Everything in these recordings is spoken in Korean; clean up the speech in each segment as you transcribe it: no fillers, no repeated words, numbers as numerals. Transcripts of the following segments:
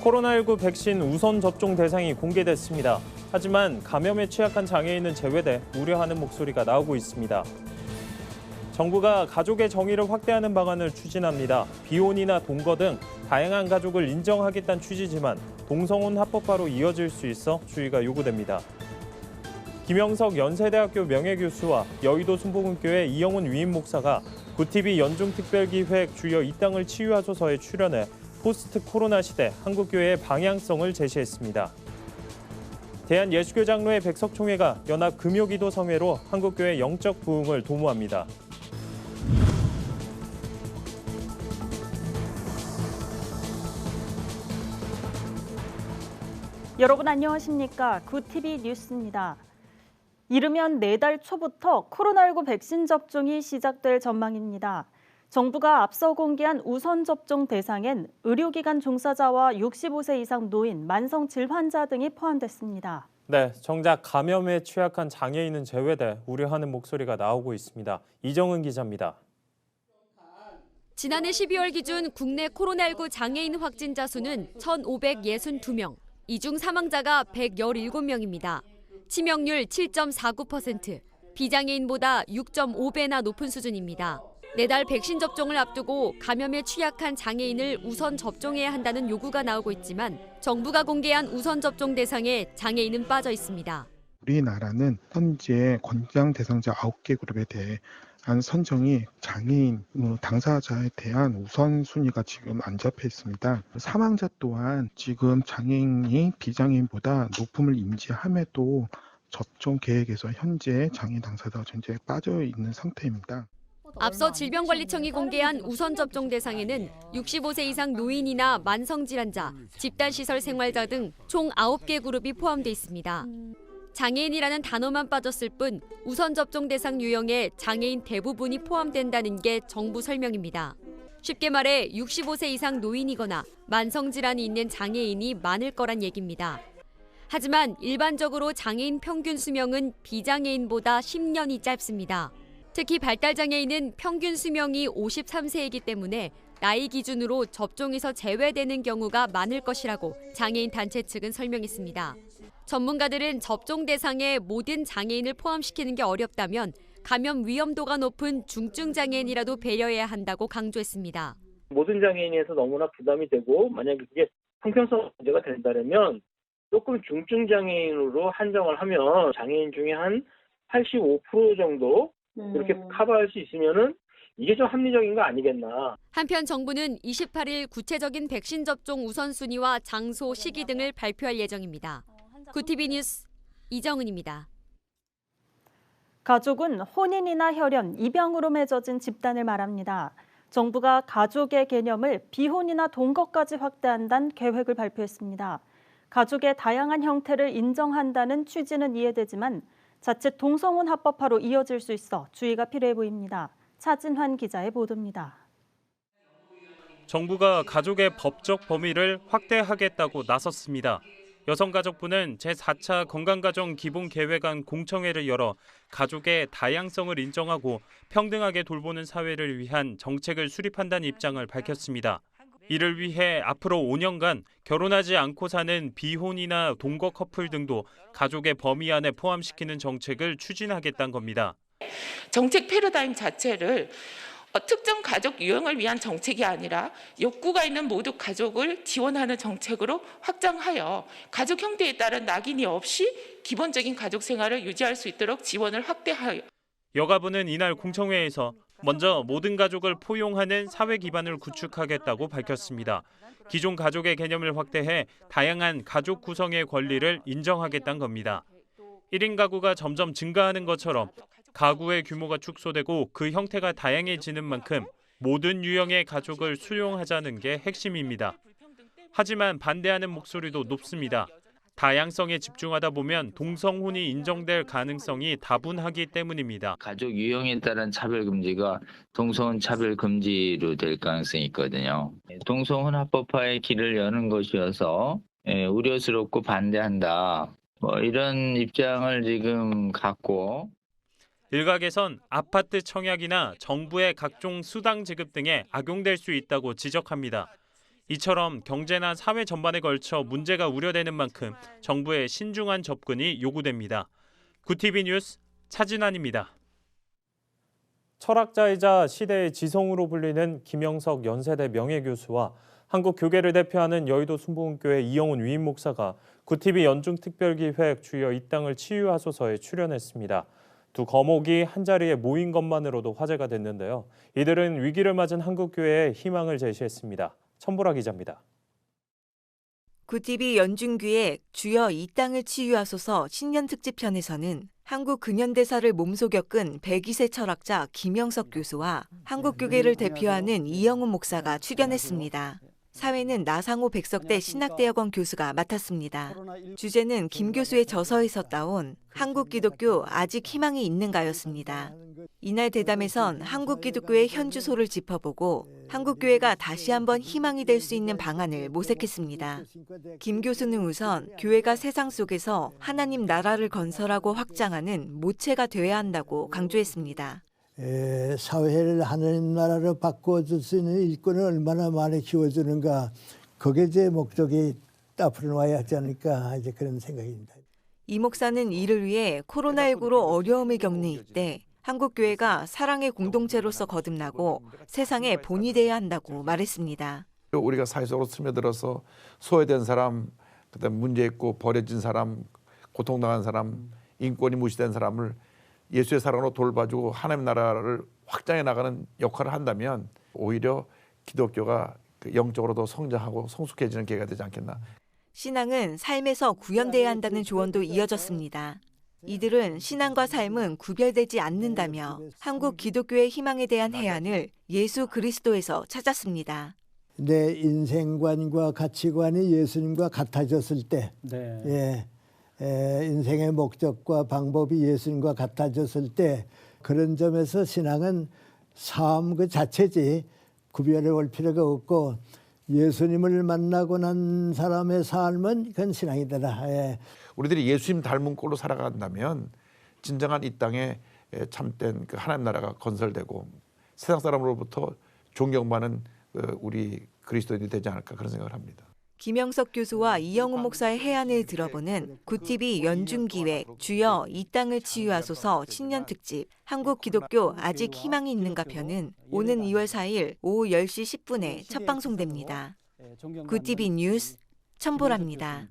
코로나19 백신 우선 접종 대상이 공개됐습니다. 하지만 감염에 취약한 장애인은 제외돼 우려하는 목소리가 나오고 있습니다. 정부가 가족의 정의를 확대하는 방안을 추진합니다. 비혼이나 동거 등 다양한 가족을 인정하겠다는 취지지만 동성혼 합법화로 이어질 수 있어 주의가 요구됩니다. 김영석 연세대학교 명예교수와 여의도 순복음교회 이영훈 위임 목사가 구티비 연중특별기획 주여 이 땅을 치유하소서에 출연해 포스트 코로나 시대 한국교회의 방향성을 제시했습니다. 대한예수교 장로회 백석총회가 연합 금요기도 성회로 한국교회 영적 부흥을 도모합니다. 여러분 안녕하십니까? 구티비 뉴스입니다. 이르면 내달 초부터 코로나19 백신 접종이 시작될 전망입니다. 정부가 앞서 공개한 우선 접종 대상엔 의료기관 종사자와 65세 이상 노인, 만성 질환자 등이 포함됐습니다. 네, 정작 감염에 취약한 장애인은 제외돼 우려하는 목소리가 나오고 있습니다. 이정은 기자입니다. 지난해 12월 기준 국내 코로나19 장애인 확진자 수는 1,562명, 이 중 사망자가 117명입니다. 치명률 7.49%, 비장애인보다 6.5배나 높은 수준입니다. 내달 백신 접종을 앞두고 감염에 취약한 장애인을 우선 접종해야 한다는 요구가 나오고 있지만 정부가 공개한 우선 접종 대상에 장애인은 빠져 있습니다. 우리나라는 현재 권장 대상자 9개 그룹에 대한 선정이 장애인 당사자에 대한 우선순위가 지금 안 잡혀 있습니다. 사망자 또한 지금 장애인이 비장애인보다 높음을 인지함에도 접종 계획에서 현재 장애인 당사자가 전체에 빠져 있는 상태입니다. 앞서 질병관리청이 공개한 우선 접종 대상에는 65세 이상 노인이나 만성질환자, 집단시설 생활자 등 총 9개 그룹이 포함돼 있습니다. 장애인이라는 단어만 빠졌을 뿐 우선 접종 대상 유형에 장애인 대부분이 포함된다는 게 정부 설명입니다. 쉽게 말해 65세 이상 노인이거나 만성질환이 있는 장애인이 많을 거란 얘기입니다. 하지만 일반적으로 장애인 평균 수명은 비장애인보다 10년이 짧습니다. 특히 발달장애인은 평균 수명이 53세이기 때문에 나이 기준으로 접종에서 제외되는 경우가 많을 것이라고 장애인 단체 측은 설명했습니다. 전문가들은 접종 대상에 모든 장애인을 포함시키는 게 어렵다면 감염 위험도가 높은 중증 장애인이라도 배려해야 한다고 강조했습니다. 모든 장애인에서 너무나 부담이 되고 만약에 그게 형평성 문제가 된다면 조금 중증 장애인으로 한정을 하면 장애인 중에 한 85% 정도 이렇게 커버할 수 있으면은 이게 좀 합리적인 거 아니겠나. 한편 정부는 28일 구체적인 백신 접종 우선순위와 장소, 시기 등을 발표할 예정입니다. 구티비 뉴스 이정은입니다. 가족은 혼인이나 혈연, 입양으로 맺어진 집단을 말합니다. 정부가 가족의 개념을 비혼이나 동거까지 확대한다는 계획을 발표했습니다. 가족의 다양한 형태를 인정한다는 취지는 이해되지만 자칫 동성혼 합법화로 이어질 수 있어 주의가 필요해 보입니다. 차진환 기자의 보도입니다. 정부가 가족의 법적 범위를 확대하겠다고 나섰습니다. 여성가족부는 제4차 건강가정 기본계획안 공청회를 열어 가족의 다양성을 인정하고 평등하게 돌보는 사회를 위한 정책을 수립한다는 입장을 밝혔습니다. 이를 위해 앞으로 5년간 결혼하지 않고 사는 비혼이나 동거 커플 등도 가족의 범위 안에 포함시키는 정책을 추진하겠다는 겁니다. 정책 패러다임 자체를 특정 가족 유형을 위한 정책이 아니라 욕구가 있는 모두 가족을 지원하는 정책으로 확장하여 가족 형태에 따른 낙인이 없이 기본적인 가족 생활을 유지할 수 있도록 지원을 확대하여. 여가부는 이날 공청회에서 먼저 모든 가족을 포용하는 사회 기반을 구축하겠다고 밝혔습니다. 기존 가족의 개념을 확대해 다양한 가족 구성의 권리를 인정하겠다는 겁니다. 1인 가구가 점점 증가하는 것처럼 가구의 규모가 축소되고 그 형태가 다양해지는 만큼 모든 유형의 가족을 수용하자는 게 핵심입니다. 하지만 반대하는 목소리도 높습니다. 다양성에 집중하다 보면 동성혼이 인정될 가능성이 다분하기 때문입니다. 가족 유형에 따른 차별 금지가 동성혼 차별 금지로 될 가능성이 있거든요. 동성혼 합법화의 길을 여는 것이어서 우려스럽고 반대한다. 이런 입장을 지금 갖고 일각에선 아파트 청약이나 정부의 각종 수당 지급 등에 악용될 수 있다고 지적합니다. 이처럼 경제나 사회 전반에 걸쳐 문제가 우려되는 만큼 정부의 신중한 접근이 요구됩니다. 구TV 뉴스 차진환입니다. 철학자이자 시대의 지성으로 불리는 김영석 연세대 명예교수와 한국교계를 대표하는 여의도 순복음교회 이영훈 위임 목사가 구TV 연중특별기획 주여 이 땅을 치유하소서에 출연했습니다. 두 거목이 한자리에 모인 것만으로도 화제가 됐는데요. 이들은 위기를 맞은 한국교회에 희망을 제시했습니다. 천보라 기자입니다. 구TV 연중기획 주여 이 땅을 치유하소서 신년특집편에서는 한국 근현대사를 몸소 겪은 102세 철학자 김영석 교수와 한국교계를 대표하는 이영훈 목사가 출연했습니다. 사회는 나상호 백석대 신학대학원 교수가 맡았습니다. 주제는 김 교수의 저서에서 따온 한국 기독교 아직 희망이 있는가였습니다. 이날 대담에선 한국 기독교의 현주소를 짚어보고 한국교회가 다시 한번 희망이 될 수 있는 방안을 모색했습니다. 김 교수는 우선 교회가 세상 속에서 하나님 나라를 건설하고 확장하는 모체가 되어야 한다고 강조했습니다. 사회를 하나님 나라로 바꿔줄 수 있는 일꾼을 얼마나 많이 키워주는가, 그게 제 목적이 앞으로 와야 하지 않을까, 이제 그런 생각입니다. 이 목사는 이를 위해 코로나19로 어려움을 겪는 이때 한국교회가 사랑의 공동체로서 거듭나고 세상의 본이 돼야 한다고 말했습니다. 우리가 사회 속으로 스며들어서 소외된 사람, 그다음 문제 있고 버려진 사람, 고통당한 사람, 인권이 무시된 사람을 예수의 사랑으로 돌봐주고 하나님 나라를 확장해 나가는 역할을 한다면 오히려 기독교가 영적으로도 성장하고 성숙해지는 계기가 되지 않겠나. 신앙은 삶에서 구현돼야 한다는 조언도 이어졌습니다. 이들은 신앙과 삶은 구별되지 않는다며 한국 기독교의 희망에 대한 해안을 예수 그리스도에서 찾았습니다. 내 인생관과 가치관이 예수님과 같아졌을 때, 인생의 목적과 방법이 예수님과 같아졌을 때, 그런 점에서 신앙은 삶 그 자체지 구별해 볼 필요가 없고, 예수님을 만나고 난 사람의 삶은 그건 신앙이더라. 우리들이 예수님 닮은 꼴로 살아간다면 진정한 이 땅에 참된 그 하나님 나라가 건설되고 세상 사람으로부터 존경받는 우리 그리스도인이 되지 않을까, 그런 생각을 합니다. 김영석 교수와 이영훈 목사의 해안을 들어보는 구TV 연중기획 주여 이 땅을 치유하소서 신년특집 한국 기독교 아직 희망이 있는가 편은 오는 2월 4일 오후 10시 10분에 첫 방송됩니다. 구TV 뉴스 천보라입니다.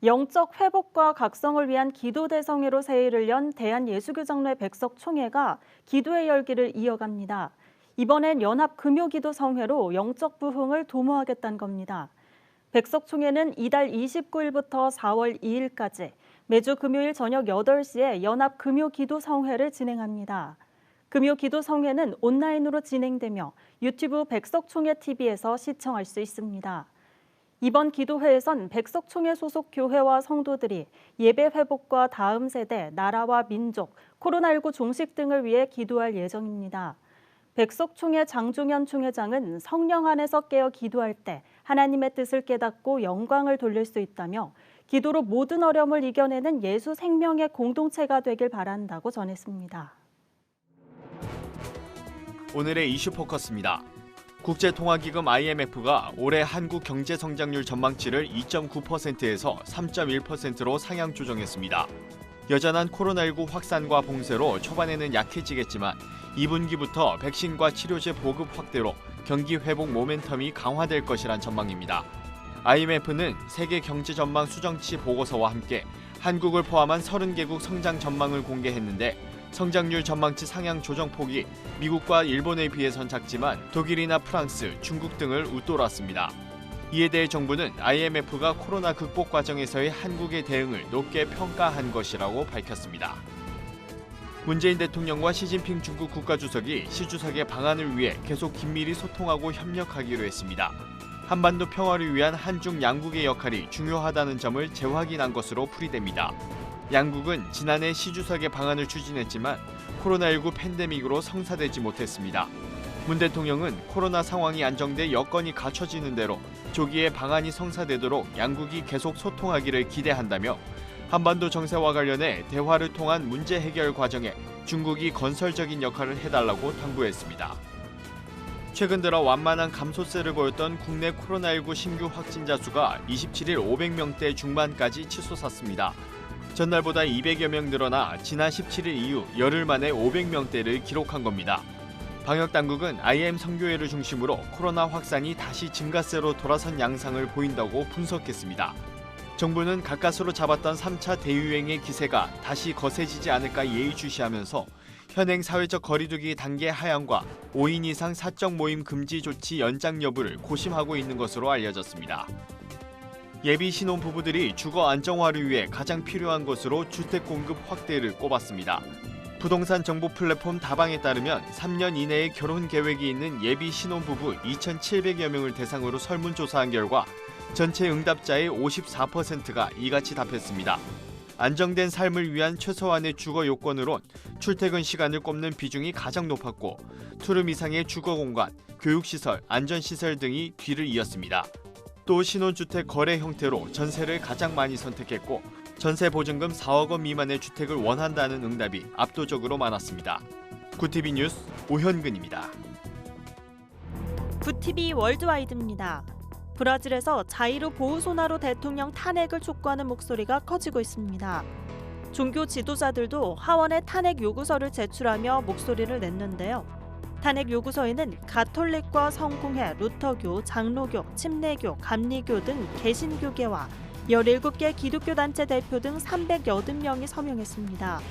영적 회복과 각성을 위한 기도대성회로 새해를 연 대한예수교장로회 백석총회가 기도의 열기를 이어갑니다. 이번엔 연합금요기도성회로 영적 부흥을 도모하겠다는 겁니다. 백석총회는 이달 29일부터 4월 2일까지 매주 금요일 저녁 8시에 연합금요기도성회를 진행합니다. 금요기도성회는 온라인으로 진행되며 유튜브 백석총회 TV에서 시청할 수 있습니다. 이번 기도회에선 백석총회 소속 교회와 성도들이 예배 회복과 다음 세대, 나라와 민족, 코로나19 종식 등을 위해 기도할 예정입니다. 백석총회 장종현 총회장은 성령 안에서 깨어 기도할 때 하나님의 뜻을 깨닫고 영광을 돌릴 수 있다며 기도로 모든 어려움을 이겨내는 예수 생명의 공동체가 되길 바란다고 전했습니다. 오늘의 이슈 포커스입니다. 국제통화기금 IMF가 올해 한국 경제 성장률 전망치를 2.9%에서 3.1%로 상향 조정했습니다. 여전한 코로나19 확산과 봉쇄로 초반에는 약해지겠지만 2분기부터 백신과 치료제 보급 확대로 경기 회복 모멘텀이 강화될 것이란 전망입니다. IMF는 세계 경제 전망 수정치 보고서와 함께 한국을 포함한 30개국 성장 전망을 공개했는데 성장률 전망치 상향 조정폭이 미국과 일본에 비해선 작지만 독일이나 프랑스, 중국 등을 웃돌았습니다. 이에 대해 정부는 IMF가 코로나 극복 과정에서의 한국의 대응을 높게 평가한 것이라고 밝혔습니다. 문재인 대통령과 시진핑 중국 국가주석이 시 주석의 방안을 위해 계속 긴밀히 소통하고 협력하기로 했습니다. 한반도 평화를 위한 한중 양국의 역할이 중요하다는 점을 재확인한 것으로 풀이됩니다. 양국은 지난해 시 주석의 방안을 추진했지만 코로나19 팬데믹으로 성사되지 못했습니다. 문 대통령은 코로나 상황이 안정돼 여건이 갖춰지는 대로 조기에 방안이 성사되도록 양국이 계속 소통하기를 기대한다며 한반도 정세와 관련해 대화를 통한 문제 해결 과정에 중국이 건설적인 역할을 해달라고 당부했습니다. 최근 들어 완만한 감소세를 보였던 국내 코로나19 신규 확진자 수가 27일 500명대 중반까지 치솟았습니다. 전날보다 200여 명 늘어나 지난 17일 이후 열흘 만에 500명대를 기록한 겁니다. 방역당국은 IM 선교회를 중심으로 코로나 확산이 다시 증가세로 돌아선 양상을 보인다고 분석했습니다. 정부는 가까스로 잡았던 3차 대유행의 기세가 다시 거세지지 않을까 예의주시하면서 현행 사회적 거리두기 단계 하향과 5인 이상 사적 모임 금지 조치 연장 여부를 고심하고 있는 것으로 알려졌습니다. 예비 신혼 부부들이 주거 안정화를 위해 가장 필요한 것으로 주택 공급 확대를 꼽았습니다. 부동산 정보 플랫폼 다방에 따르면 3년 이내에 결혼 계획이 있는 예비 신혼 부부 2,700여 명을 대상으로 설문조사한 결과 전체 응답자의 54%가 이같이 답했습니다. 안정된 삶을 위한 최소한의 주거 요건으론 출퇴근 시간을 꼽는 비중이 가장 높았고 투룸 이상의 주거 공간, 교육시설, 안전시설 등이 뒤를 이었습니다. 또 신혼주택 거래 형태로 전세를 가장 많이 선택했고 전세 보증금 4억 원 미만의 주택을 원한다는 응답이 압도적으로 많았습니다. 구TV 뉴스 오현근입니다. 구TV 월드와이드입니다. 브라질에서 자이르 보우소나로 대통령 탄핵을 촉구하는 목소리가 커지고 있습니다. 종교 지도자들도 하원에 탄핵 요구서를 제출하며 목소리를 냈는데요. 탄핵 요구서에는 가톨릭과 성공회, 루터교, 장로교, 침례교, 감리교 등 개신교계와 17개 기독교 단체 대표 등 380명이 서명했습니다.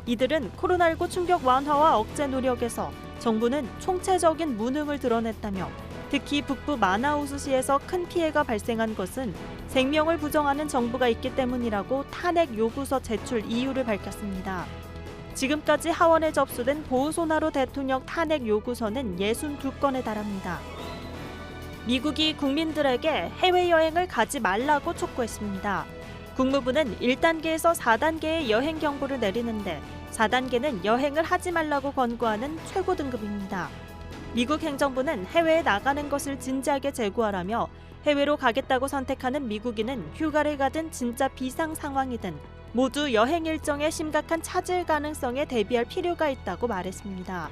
이들은 코로나19 충격 완화와 억제 노력에서 정부는 총체적인 무능을 드러냈다며 특히 북부 마나우스시에서 큰 피해가 발생한 것은 생명을 부정하는 정부가 있기 때문이라고 탄핵 요구서 제출 이유를 밝혔습니다. 지금까지 하원에 접수된 보우소나로 대통령 탄핵 요구서는 62건에 달합니다. 미국이 국민들에게 해외여행을 가지 말라고 촉구했습니다. 국무부는 1단계에서 4단계의 여행 경보를 내리는데 4단계는 여행을 하지 말라고 권고하는 최고 등급입니다. 미국 행정부는 해외에 나가는 것을 진지하게 재고하라며 해외로 가겠다고 선택하는 미국인은 휴가를 가든 진짜 비상 상황이든 모두 여행 일정에 심각한 차질 가능성에 대비할 필요가 있다고 말했습니다.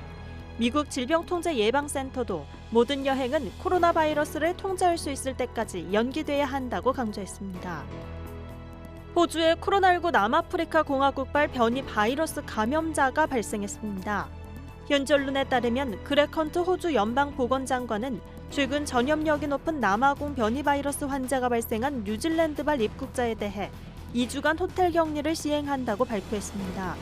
미국 질병통제예방센터도 모든 여행은 코로나 바이러스를 통제할 수 있을 때까지 연기돼야 한다고 강조했습니다. 호주의 코로나19 남아프리카 공화국발 변이 바이러스 감염자가 발생했습니다. 현지 언론에 따르면 그렉 헌트 호주 연방보건장관은 최근 전염력이 높은 남아공 변이 바이러스 환자가 발생한 뉴질랜드발 입국자에 대해 2주간 호텔 격리를 시행한다고 발표했습니다.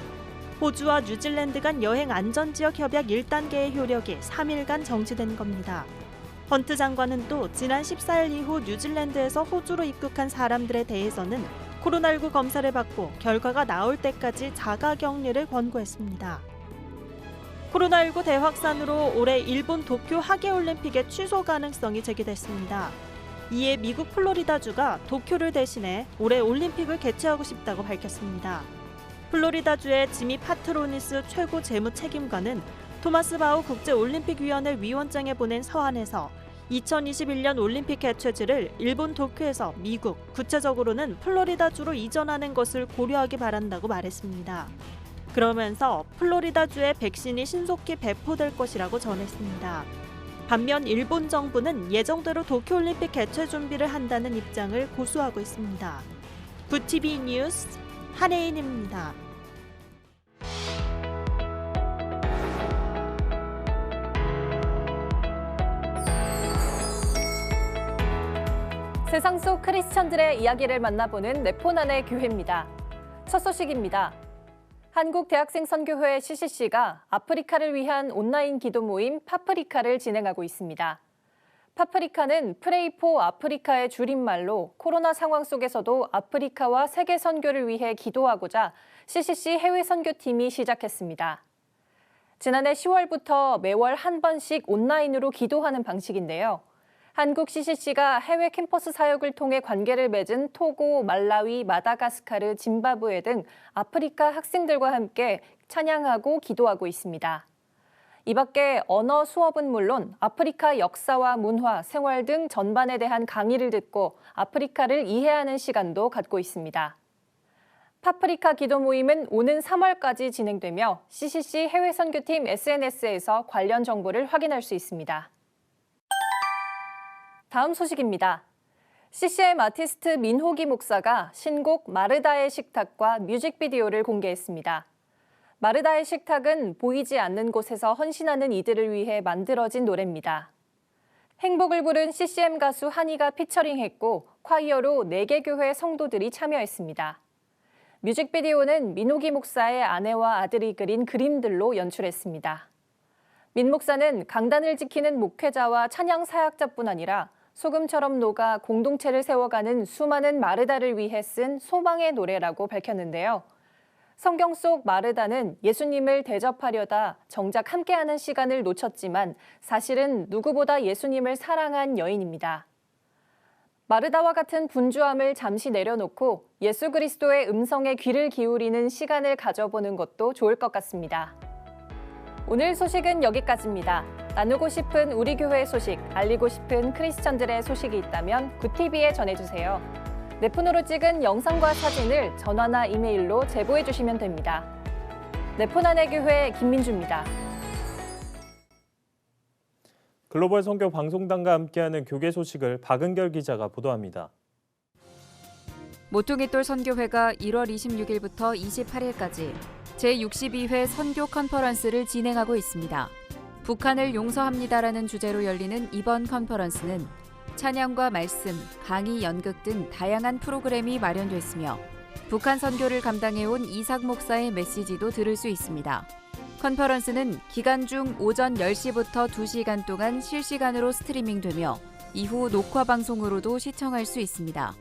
호주와 뉴질랜드 간 여행 안전지역 협약 1단계의 효력이 3일간 정지된 겁니다. 헌트 장관은 또 지난 14일 이후 뉴질랜드에서 호주로 입국한 사람들에 대해서는 코로나19 검사를 받고 결과가 나올 때까지 자가격리를 권고했습니다. 코로나19 대확산으로 올해 일본 도쿄 하계올림픽의 취소 가능성이 제기됐습니다. 이에 미국 플로리다주가 도쿄를 대신해 올해 올림픽을 개최하고 싶다고 밝혔습니다. 플로리다주의 지미 파트로니스 최고 재무 책임관은 토마스 바우 국제올림픽위원회 위원장에 보낸 서한에서 2021년 올림픽 개최지를 일본 도쿄에서 미국, 구체적으로는 플로리다주로 이전하는 것을 고려하기 바란다고 말했습니다. 그러면서 플로리다주에 백신이 신속히 배포될 것이라고 전했습니다. 반면 일본 정부는 예정대로 도쿄올림픽 개최 준비를 한다는 입장을 고수하고 있습니다. 구TV 뉴스 한혜인입니다. 세상 속 크리스천들의 이야기를 만나보는 네포난의 교회입니다. 첫 소식입니다. 한국대학생선교회 CCC가 아프리카를 위한 온라인 기도 모임 파프리카를 진행하고 있습니다. 파프리카는 Pray for 아프리카의 줄임말로 코로나 상황 속에서도 아프리카와 세계 선교를 위해 기도하고자 CCC 해외 선교팀이 시작했습니다. 지난해 10월부터 매월 한 번씩 온라인으로 기도하는 방식인데요. 한국 CCC가 해외 캠퍼스 사역을 통해 관계를 맺은 토고, 말라위, 마다가스카르, 짐바브웨 등 아프리카 학생들과 함께 찬양하고 기도하고 있습니다. 이 밖에 언어 수업은 물론 아프리카 역사와 문화, 생활 등 전반에 대한 강의를 듣고 아프리카를 이해하는 시간도 갖고 있습니다. 파프리카 기도 모임은 오는 3월까지 진행되며 CCC 해외 선교팀 SNS에서 관련 정보를 확인할 수 있습니다. 다음 소식입니다. CCM 아티스트 민호기 목사가 신곡 마르다의 식탁과 뮤직비디오를 공개했습니다. 마르다의 식탁은 보이지 않는 곳에서 헌신하는 이들을 위해 만들어진 노래입니다. 행복을 부른 CCM 가수 한이가 피처링했고 콰이어로 4개 교회 성도들이 참여했습니다. 뮤직비디오는 민호기 목사의 아내와 아들이 그린 그림들로 연출했습니다. 민 목사는 강단을 지키는 목회자와 찬양 사역자뿐 아니라 소금처럼 녹아 공동체를 세워가는 수많은 마르다를 위해 쓴 소망의 노래라고 밝혔는데요. 성경 속 마르다는 예수님을 대접하려다 정작 함께하는 시간을 놓쳤지만 사실은 누구보다 예수님을 사랑한 여인입니다. 마르다와 같은 분주함을 잠시 내려놓고 예수 그리스도의 음성에 귀를 기울이는 시간을 가져보는 것도 좋을 것 같습니다. 오늘 소식은 여기까지입니다. 나누고 싶은 우리 교회 소식, 알리고 싶은 크리스천들의 소식이 있다면 굿TV에 전해주세요. 내 폰으로 찍은 영상과 사진을 전화나 이메일로 제보해 주시면 됩니다. 내 폰 안의 교회 김민주입니다. 글로벌 선교 방송단과 함께하는 교계 소식을 박은결 기자가 보도합니다. 모퉁이돌 선교회가 1월 26일부터 28일까지 제62회 선교 컨퍼런스를 진행하고 있습니다. 북한을 용서합니다라는 주제로 열리는 이번 컨퍼런스는 찬양과 말씀, 강의, 연극 등 다양한 프로그램이 마련됐으며 북한 선교를 감당해온 이삭 목사의 메시지도 들을 수 있습니다. 컨퍼런스는 기간 중 오전 10시부터 2시간 동안 실시간으로 스트리밍되며 이후 녹화 방송으로도 시청할 수 있습니다.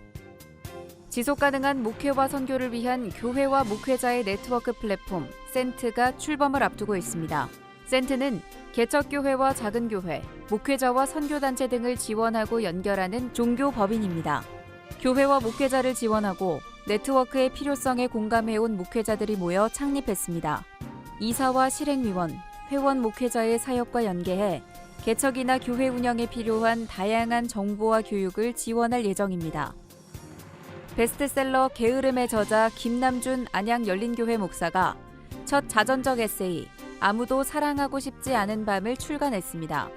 지속가능한 목회와 선교를 위한 교회와 목회자의 네트워크 플랫폼 센트가 출범을 앞두고 있습니다. 센트는 개척교회와 작은 교회, 목회자와 선교단체 등을 지원하고 연결하는 종교법인입니다. 교회와 목회자를 지원하고 네트워크의 필요성에 공감해온 목회자들이 모여 창립했습니다. 이사와 실행위원, 회원 목회자의 사역과 연계해 개척이나 교회 운영에 필요한 다양한 정보와 교육을 지원할 예정입니다. 베스트셀러 게으름의 저자 김남준 안양열린교회 목사가 첫 자전적 에세이 아무도 사랑하고 싶지 않은 밤을 출간했습니다.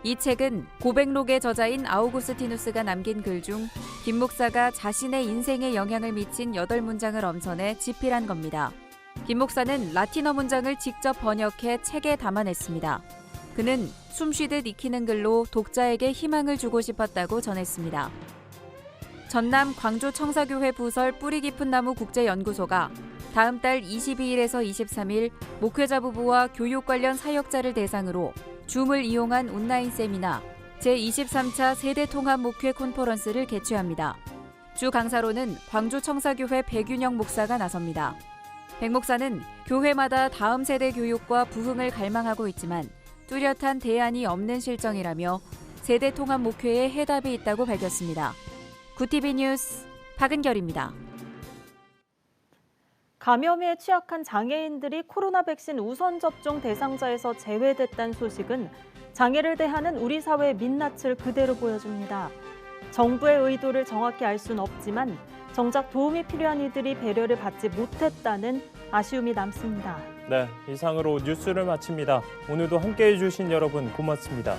이 책은 고백록의 저자인 아우구스티누스가 남긴 글 중 김 목사가 자신의 인생에 영향을 미친 8문장을 엄선해 집필한 겁니다. 김 목사는 라틴어 문장을 직접 번역해 책에 담아냈습니다. 그는 숨쉬듯 익히는 글로 독자에게 희망을 주고 싶었다고 전했습니다. 전남 광주 청사교회 부설 뿌리 깊은 나무 국제연구소가 다음 달 22일에서 23일 목회자 부부와 교육 관련 사역자를 대상으로 줌을 이용한 온라인 세미나 제23차 세대통합 목회 콘퍼런스를 개최합니다. 주 강사로는 광주 청사교회 백윤영 목사가 나섭니다. 백 목사는 교회마다 다음 세대 교육과 부흥을 갈망하고 있지만 뚜렷한 대안이 없는 실정이라며 세대통합 목회에 해답이 있다고 밝혔습니다. 굿TV 뉴스 박은결입니다. 감염에 취약한 장애인들이 코로나 백신 우선 접종 대상자에서 제외됐다는 소식은 장애를 대하는 우리 사회의 민낯을 그대로 보여줍니다. 정부의 의도를 정확히 알 수는 없지만 정작 도움이 필요한 이들이 배려를 받지 못했다는 아쉬움이 남습니다. 네, 이상으로 뉴스를 마칩니다. 오늘도 함께해 주신 여러분 고맙습니다.